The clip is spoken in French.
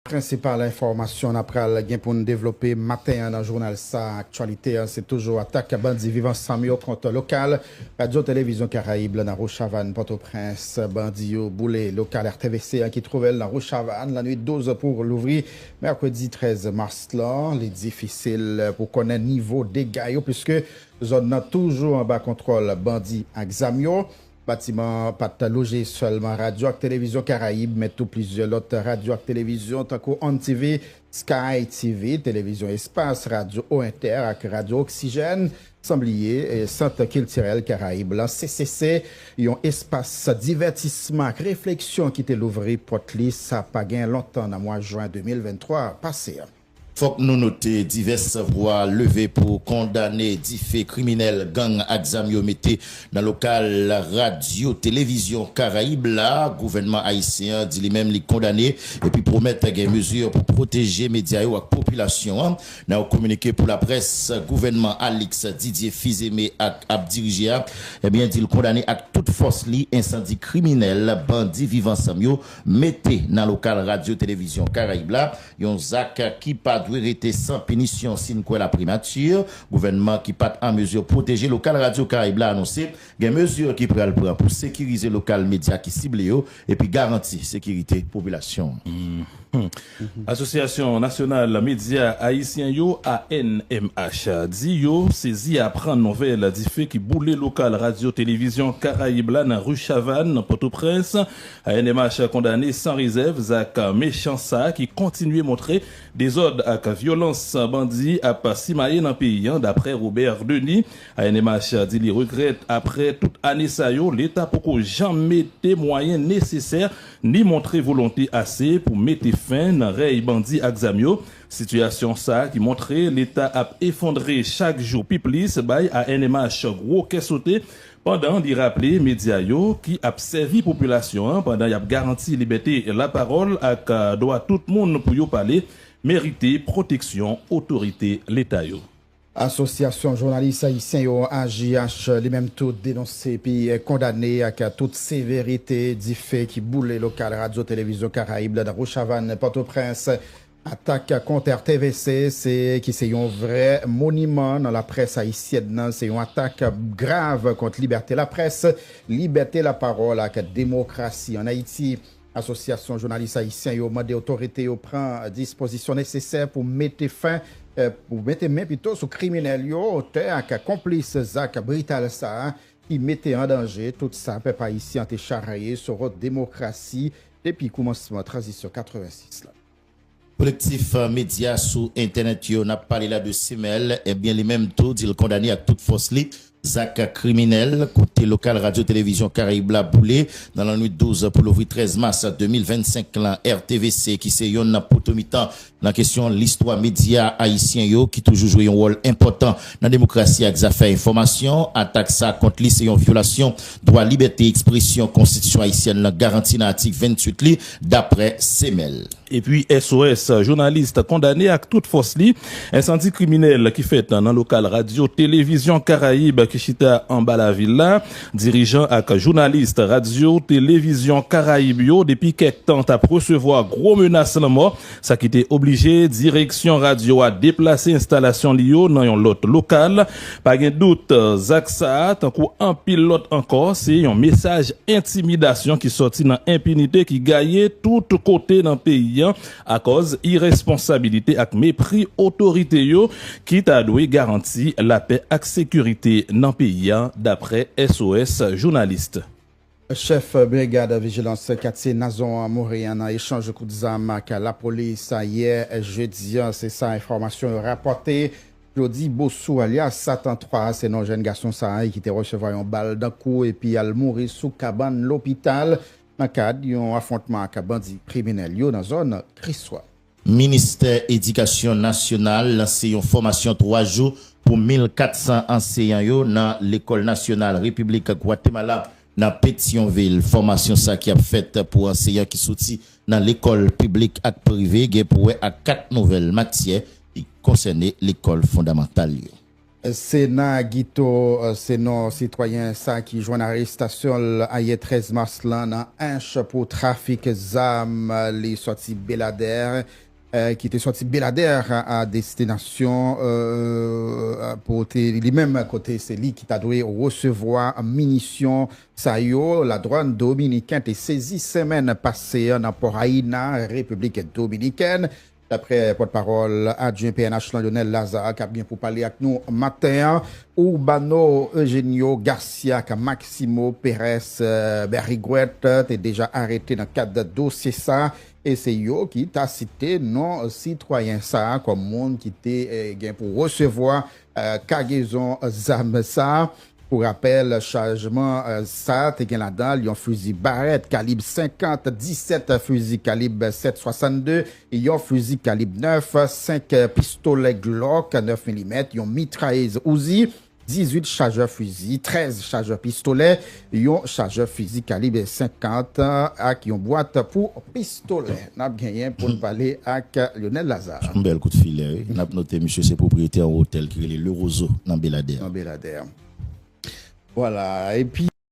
Principale information après le pour nous développer matin dans le journal ça actualité c'est toujours attaque à bandit vivant Samio contre local radio télévision Caraïbe dans Rochavanne Port-au-Prince bandit boulet local RTVC qui trouvait dans Rochavanne la nuit 12 pour l'ouvrir mercredi 13 mars là les difficile pour connaître niveau dégâts puisque zone a toujours en bas contrôle bandit Axamio. Bâtiment pas logé seulement radio et télévision Caraïbe, mais tout plusieurs autres radio et télévision, tant que On TV, Sky TV, télévision Espace, radio Inter et radio Oxygène, Semblier et Centre culturel Caraïbe. Là, CCC, un espace divertissement, réflexion qui était l'ouvrir porte-lis, ça pas gain longtemps dans le mois de juin 2023 passé. Faut que nous noter diverses voix levées pour condamner des faits criminels gang Axamio mettez dans le local radio télévision Caraïbe là gouvernement haïtien dit lui-même les condamner et puis promettre des mesures pour protéger médias et la population dans communiqué pour la presse gouvernement Alix Didier Fizemé a dirigé et bien dit le condamner à toute force li incendie criminel bandit vivant Samio mettez dans le local radio télévision Caraïbe là yon zak qui pas doit rester sans punition sin quoi la primature gouvernement qui pas en mesure protéger local radio Caraïbe là annoncé des mesures qui pral prendre pour sécuriser local média qui cible yo et puis garantir sécurité population. Association nationale média haïtien yo ANMH dit yo saisi à prendre nouvelle du fait qui boulé local radio télévision Caraïbe là dans rue Chavanne Port-au-Prince. ANMH condamné sans réserve zak méchant ça qui continue montrer des ordres avec violence bandit à simayer dans pays d'après Robert Denis. ANMH dit il regrette après toute année ça yo l'état pour jamais des moyens nécessaires ni montrer volonté assez pour mettre fin dans rey bandit Axamio. Situation ça qui montrait l'état a effondré chaque jour piplis by ANMH gros qu'est sauté pendant d'y rappeler médias yo qui a servi population pendant y a garanti liberté et la parole ak droit tout le monde pour yo parler mériter protection autorité l'état yo. Association journaliste haïtien yo AJH les mêmes tout dénoncé puis condamné à toute sévérité du fait qui boule local radio télévision Caraïbe dans Rochavanne Port-au-Prince attaque contre RTVC c'est un vrai monument dans la presse haïtienne c'est une attaque grave contre liberté la presse liberté la parole la démocratie en Haïti. Association journaliste haïtien yo demandé autorité yo prend disposition nécessaire pour mettre fin pour mettre main plutôt sur criminel yo auteur ak complice Zak Brital ça qui mettait en danger tout ça peuple haïtien te charrié sur votre démocratie depuis commencement transition 86 là. Collectif média sous internet yo n'a parlé là de Semel et bien les mêmes taux dit le condamné à toute force li Zak criminel côté local radio télévision Caraïbe la boulé dans la nuit 12 pour l'ouvrir 13 mars 2025 là RTVC qui c'est yon na potomitan dans question l'histoire média haïtien yo qui toujours joué un rôle important dans la démocratie avec affaires information attaque ça contre li c'est une violation droit liberté expression constitution haïtienne la garantie dans l'article 28 li d'après Semel. Et puis SOS journaliste condamné à toute force li incendie criminel qui fait dans local radio télévision Caraïbe qui chita en bas la ville là dirigeant ak journaliste radio télévision Caraïbe yo depuis quelques temps à recevoir gros menaces la mort ça qui était obligé direction radio à déplacer installation lio dans un lot local pas de doute Zaksa tant coup un pilote encore c'est un message intimidation qui sorti dans impunité qui gagnait tout côté dans pays à cause irresponsabilité ak mépris autorité yo qui t'a doué garantie la paix ak sécurité dans pays d'après SOS journaliste. Chef brigade vigilance quartier Nazon Montréal en échange coup d'armes avec la police hier jeudi c'est ça information rapportée Claudie Bossou alias Satan 3 c'est non jeune garçon ça qui était recevoir une balle d'un coup et puis il mourir sous cabane l'hôpital dans cadre d'un affrontement avec bandit criminel yo dans zone Crissois. Ministère éducation nationale lancé une formation 3 jours pour 1400 enseignants yo dans l'école nationale République Guatemala dans Pétionville. Formation ça qui a fait pour enseignants qui sorti dans l'école publique et privée pour à 4 nouvelles matières qui concernaient l'école fondamentale. Sénat Guito, c'est nos citoyens ça qui joignent arrestation le 13 mars là dans Inch pour trafic d'armes les sorties Belader qui était sorti Belader à destination pour les mêmes côté c'est lui qui t'a dû recevoir munitions ça yo la douane dominicaine est saisie semaine passée dans Port Haïna République dominicaine. D'après porte-parole adjoint PNH Lionel Lazare qui a bien pour parler avec nous matin, Urbano Eugenio Garcia, Maximo Pérez Berriguette est déjà arrêté dans le cadre de dossier ça et c'est yo qui t'a cité non citoyen ça comme monde qui était pour recevoir cargaison zam ça. Pour rappel, chargement ça, t'es là-dedans, un fusil Barrett calibre 50, 17 fusil calibre 7,62, et un fusil calibre 9, 5 pistolets Glock 9 mm, un mitrailleuse Uzi, 18 chargeurs fusil, 13 chargeurs pistolet, un chargeur fusil calibre 50, avec une boîte pour pistolet. N'a gagné pour nous parler avec Lionel Lazare. Un bel coup de filet. N'a noté monsieur c'est propriétaire hôtel qui est le Roseau dans Belader. Voilà, et puis